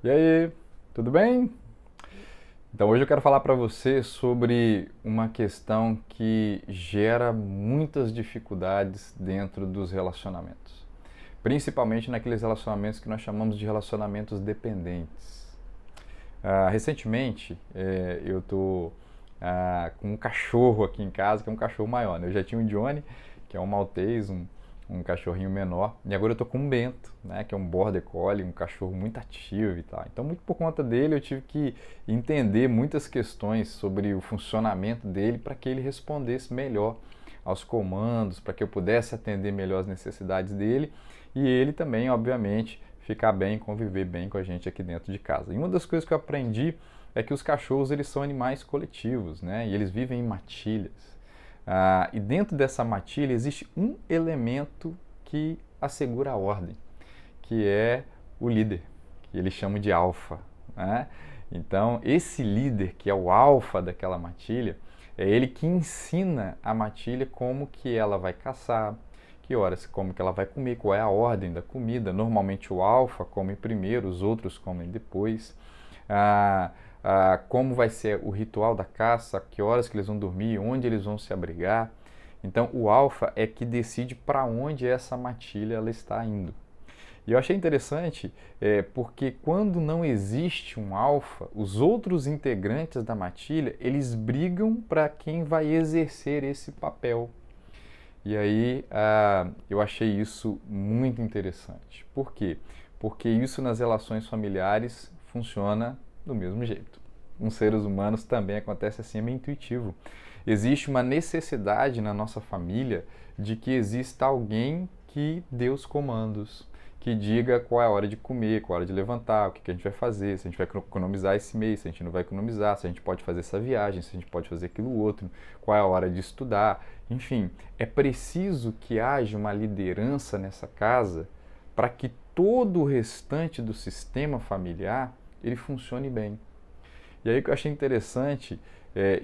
E aí, tudo bem? Então hoje eu quero falar para você sobre uma questão que gera muitas dificuldades dentro dos relacionamentos, principalmente naqueles relacionamentos que nós chamamos de relacionamentos dependentes. Recentemente eu tô com um cachorro aqui em casa, que é um cachorro maior, né? Eu já tinha um Johnny, que é um maltês, um cachorrinho menor, e agora eu tô com um Bento, né? Que é um Border Collie, um cachorro muito ativo e tal. Então, muito por conta dele, eu tive que entender muitas questões sobre o funcionamento dele para que ele respondesse melhor aos comandos, para que eu pudesse atender melhor as necessidades dele e ele também, obviamente, ficar bem, conviver bem com a gente aqui dentro de casa. E uma das coisas que eu aprendi é que os cachorros eles são animais coletivos, né? E eles vivem em matilhas. E dentro dessa matilha existe um elemento que assegura a ordem, que é o líder, que eles chamam de alfa, né? Então, esse líder, que é o alfa daquela matilha, é ele que ensina a matilha como que ela vai caçar, que horas, como que ela vai comer, qual é a ordem da comida. Normalmente o alfa come primeiro, os outros comem depois. Como vai ser o ritual da caça, que horas que eles vão dormir, onde eles vão se abrigar. Então o alfa é que decide para onde essa matilha ela está indo. E eu achei interessante porque quando não existe um alfa, os outros integrantes da matilha, eles brigam para quem vai exercer esse papel. E aí eu achei isso muito interessante. Por quê? Porque isso nas relações familiares funciona do mesmo jeito. Com seres humanos também acontece assim, é meio intuitivo. Existe uma necessidade na nossa família de que exista alguém que dê os comandos, que diga qual é a hora de comer, qual é a hora de levantar, o que a gente vai fazer, se a gente vai economizar esse mês, se a gente não vai economizar, se a gente pode fazer essa viagem, se a gente pode fazer aquilo outro, qual é a hora de estudar. Enfim, é preciso que haja uma liderança nessa casa para que todo o restante do sistema familiar ele funcione bem. E aí o que eu achei interessante,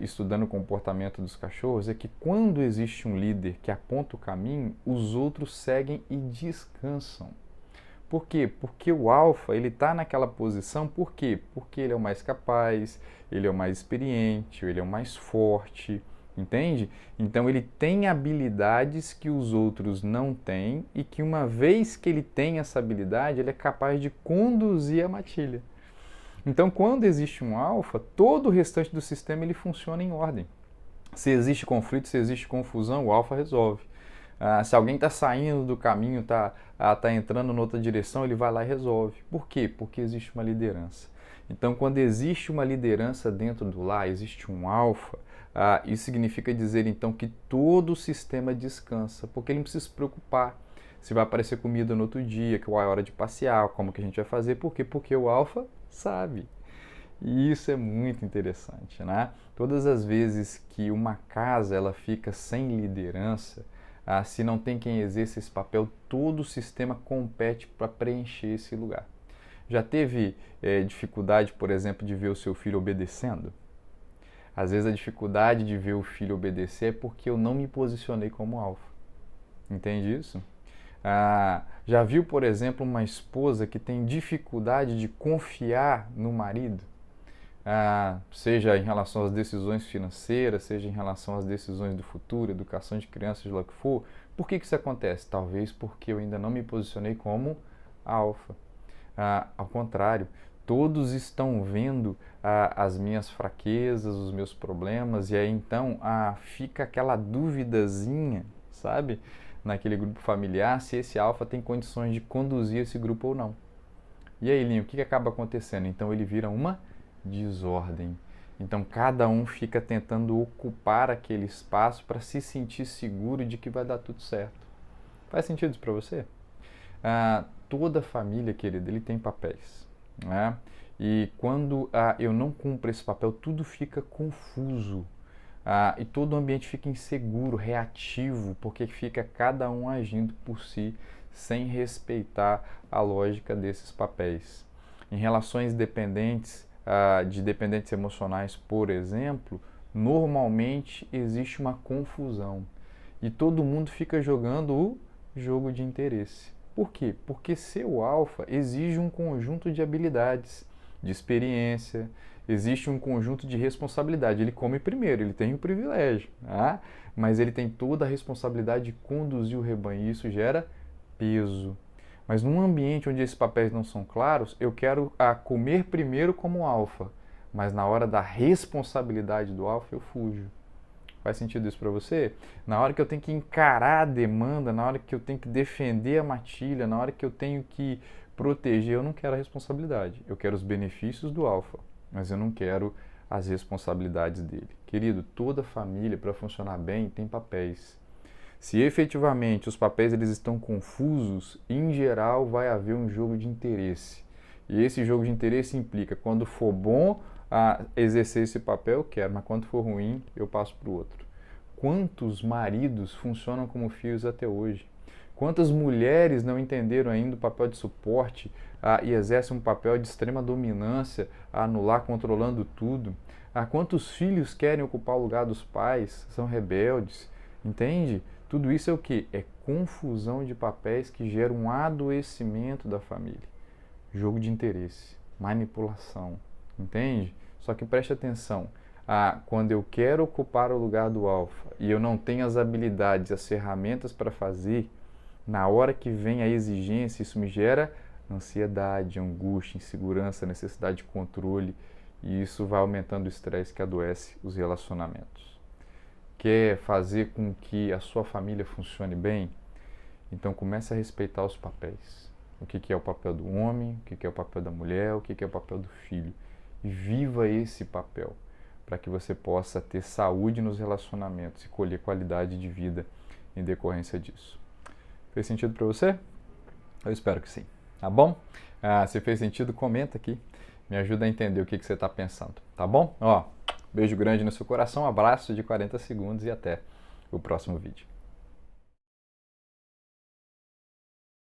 estudando o comportamento dos cachorros, é que quando existe um líder que aponta o caminho, os outros seguem e descansam. Por quê? Porque o alfa ele está naquela posição, por quê? Porque ele é o mais capaz, ele é o mais experiente, ele é o mais forte, entende? Então ele tem habilidades que os outros não têm e que uma vez que ele tem essa habilidade, ele é capaz de conduzir a matilha. Então quando existe um alfa, todo o restante do sistema ele funciona em ordem. Se existe conflito, se existe confusão, o alfa resolve. Se alguém está saindo do caminho, tá entrando em outra direção, ele vai lá e resolve. Por quê? Porque existe uma liderança. Então, quando existe uma liderança dentro do lar, existe um alfa, isso significa dizer então que todo o sistema descansa, porque ele não precisa se preocupar se vai aparecer comida no outro dia, qual é a hora de passear, como que a gente vai fazer. Por quê? Porque o alfa sabe. E isso é muito interessante, né? Todas as vezes que uma casa ela fica sem liderança, se não tem quem exerça esse papel, todo o sistema compete para preencher esse lugar. Já teve dificuldade, por exemplo, de ver o seu filho obedecendo? Às vezes a dificuldade de ver o filho obedecer é porque eu não me posicionei como alfa. Entende isso? Já viu, por exemplo, uma esposa que tem dificuldade de confiar no marido? Seja em relação às decisões financeiras, seja em relação às decisões do futuro, educação de crianças, de lá que for. Por que isso acontece? Talvez porque eu ainda não me posicionei como alfa. Ao contrário, todos estão vendo as minhas fraquezas, os meus problemas, e aí então fica aquela duvidazinha, sabe? Naquele grupo familiar, se esse alfa tem condições de conduzir esse grupo ou não. E aí, Linho, o que acaba acontecendo? Então ele vira uma desordem. Então cada um fica tentando ocupar aquele espaço para se sentir seguro de que vai dar tudo certo. Faz sentido isso para você? Toda família, querida, ele tem papéis, né? E quando eu não cumpro esse papel, tudo fica confuso. E todo o ambiente fica inseguro, reativo, porque fica cada um agindo por si, sem respeitar a lógica desses papéis. Em relações dependentes, de dependentes emocionais, por exemplo, normalmente existe uma confusão e todo mundo fica jogando o jogo de interesse. Por quê? Porque ser o alfa exige um conjunto de habilidades de experiência, existe um conjunto de responsabilidade. Ele come primeiro, ele tem o privilégio, tá? Mas ele tem toda a responsabilidade de conduzir o rebanho e isso gera peso. Mas num ambiente onde esses papéis não são claros, eu quero comer primeiro como alfa, mas na hora da responsabilidade do alfa eu fujo. Faz sentido isso para você? Na hora que eu tenho que encarar a demanda, na hora que eu tenho que defender a matilha, na hora que eu tenho que proteger, eu não quero a responsabilidade. Eu quero os benefícios do alfa, mas eu não quero as responsabilidades dele. Querido, toda família, para funcionar bem, tem papéis. Se efetivamente os papéis eles estão confusos, em geral vai haver um jogo de interesse. E esse jogo de interesse implica, quando for bom exercer esse papel, eu quero, mas quando for ruim, eu passo para o outro. Quantos maridos funcionam como filhos até hoje? Quantas mulheres não entenderam ainda o papel de suporte e exercem um papel de extrema dominância, no lar, controlando tudo? Quantos filhos querem ocupar o lugar dos pais, são rebeldes? Entende? Tudo isso é o quê? É confusão de papéis que gera um adoecimento da família. Jogo de interesse, manipulação, entende? Só que preste atenção, quando eu quero ocupar o lugar do alfa e eu não tenho as habilidades, as ferramentas para fazer, na hora que vem a exigência, isso me gera ansiedade, angústia, insegurança, necessidade de controle e isso vai aumentando o estresse que adoece os relacionamentos. Quer fazer com que a sua família funcione bem? Então comece a respeitar os papéis. O que é o papel do homem, o que é o papel da mulher, o que é o papel do filho. E viva esse papel, para que você possa ter saúde nos relacionamentos e colher qualidade de vida em decorrência disso. Fez sentido para você? Eu espero que sim, tá bom? Se fez sentido, comenta aqui, me ajuda a entender o que você está pensando, tá bom? Beijo grande no seu coração, abraço de 40 segundos e até o próximo vídeo.